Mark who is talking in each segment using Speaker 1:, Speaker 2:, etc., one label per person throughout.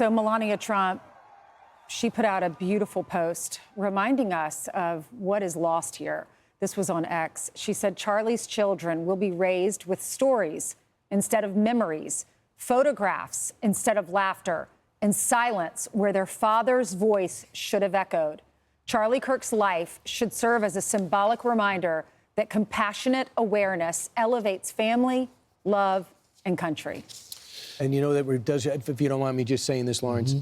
Speaker 1: So Melania Trump, she put out a beautiful post reminding us of what is lost here. This was on X. She said Charlie's children will be raised with stories instead of memories, photographs instead of laughter, and silence where their father's voice should have echoed. Charlie Kirk's life should serve as a symbolic reminder that compassionate awareness elevates family, love, and country.
Speaker 2: And you know that does, if you don't mind me just saying this, Lawrence,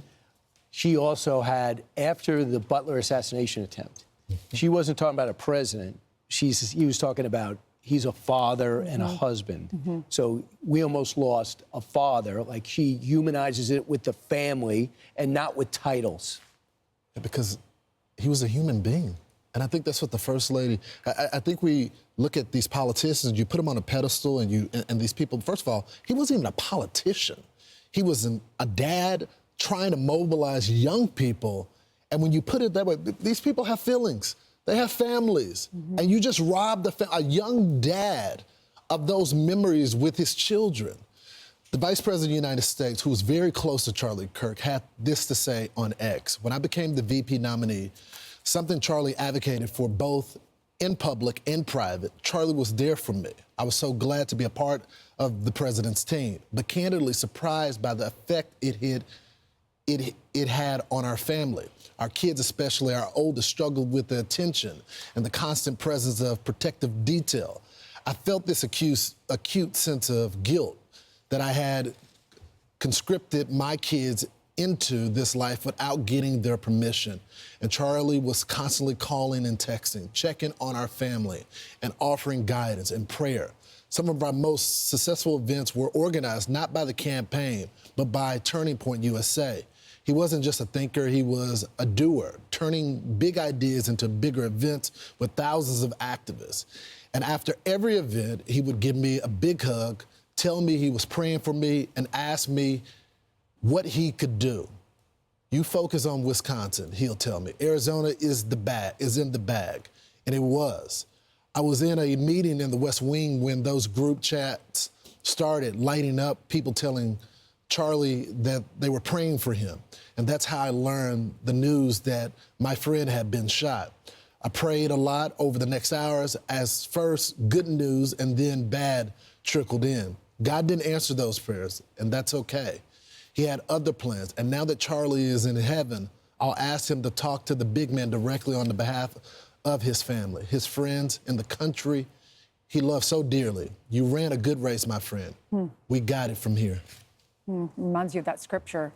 Speaker 2: she also had, after the Butler assassination attempt, she wasn't talking about a president. He was talking about he's a father and a husband. So we almost lost a father. Like, she humanizes it with the family and not with titles.
Speaker 3: Because he was a human being. And I think that's what the First Lady, I think we look at these politicians, you put them on a pedestal, and these people, first of all, he wasn't even a politician. He was a dad trying to mobilize young people. And when you put it that way, these people have feelings. They have families. And you just robbed a young dad of those memories with his children. The Vice President of the United States, who was very close to Charlie Kirk, had this to say on X. When I became the VP nominee, something Charlie advocated for both in public and private, Charlie was there for me. I was so glad to be a part of the president's team, but candidly surprised by the effect it had on our family. Our kids, especially our oldest, struggled with the attention and the constant presence of protective detail. I felt this acute sense of guilt that I had conscripted my kids into this life without getting their permission. And Charlie was constantly calling and texting, checking on our family and offering guidance and prayer. Some of our most successful events were organized not by the campaign, but by Turning Point USA. He wasn't just a thinker, he was a doer, turning big ideas into bigger events with thousands of activists. And after every event, he would give me a big hug, tell me he was praying for me, and ask me what he could do. You focus on Wisconsin, he'll tell me. Arizona is in the bag, and it was. I was in a meeting in the West Wing when those group chats started lighting up, people telling Charlie that they were praying for him. And that's how I learned the news that my friend had been shot. I prayed a lot over the next hours as first good news and then bad trickled in. God didn't answer those prayers, and that's okay. He had other plans, and now that Charlie is in heaven, I'll ask him to talk to the big man directly on the behalf of his family, his friends, and the country he loved so dearly. You ran a good race, my friend. We got it from here.
Speaker 1: Reminds you of that scripture.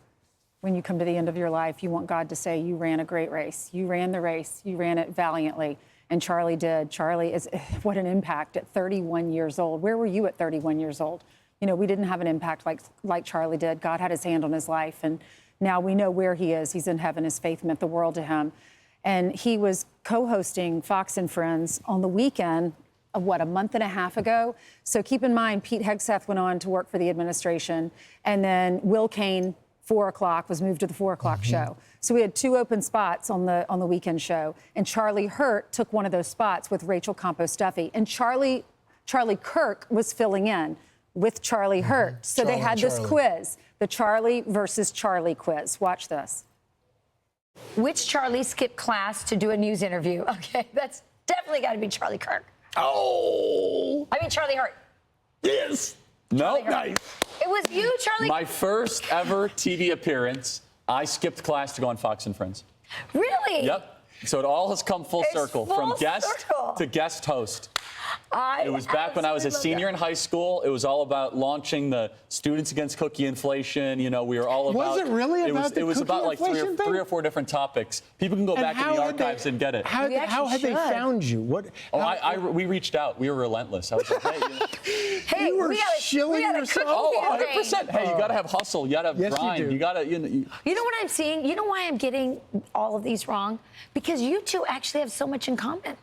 Speaker 1: When you come to the end of your life, you want God to say, you ran a great race. You ran the race. You ran it valiantly. And Charlie did. Charlie is, what an impact at 31 years old. Where were you at 31 years old? You know, we didn't have an impact like Charlie did. God had his hand on his life, and now we know where he is. He's in heaven. His faith meant the world to him. And he was co-hosting Fox and Friends on the weekend of, a month and a half ago? So keep in mind, Pete Hegseth went on to work for the administration, and then Will Cain, 4 o'clock, was moved to the 4 o'clock show. So we had 2 open spots on the weekend show, and Charlie Hurt took one of those spots with Rachel Campos-Duffy, and Charlie Kirk was filling in with Charlie Hurt. So they had this quiz, the Charlie versus Charlie quiz. Watch this.
Speaker 4: Which Charlie skipped class to do a news interview? Okay, that's definitely got to be Charlie Kirk.
Speaker 5: Oh!
Speaker 4: I mean, Charlie Hurt.
Speaker 5: Yes. No, nice.
Speaker 4: It was you, Charlie?
Speaker 5: My first ever TV appearance, I skipped class to go on Fox and Friends.
Speaker 4: Really?
Speaker 5: Yep. So it all has come full circle, from guest to guest host. It was back when I was a senior in high school. It was all about launching the Students Against Cookie Inflation. You know, we were all about...
Speaker 2: Was it really about
Speaker 5: it was about like three or four different topics. People can go back in the archives and get it.
Speaker 2: How had they found you?
Speaker 5: We reached out. We were relentless. I was like, hey,
Speaker 4: hey,
Speaker 2: you were shilling yourself.
Speaker 5: Oh, 100%. Hey, you got to have hustle. You got to have grind.
Speaker 2: You do.
Speaker 5: You got to...
Speaker 4: You know what I'm seeing? You know why I'm getting all of these wrong? Because you two actually have so much in common.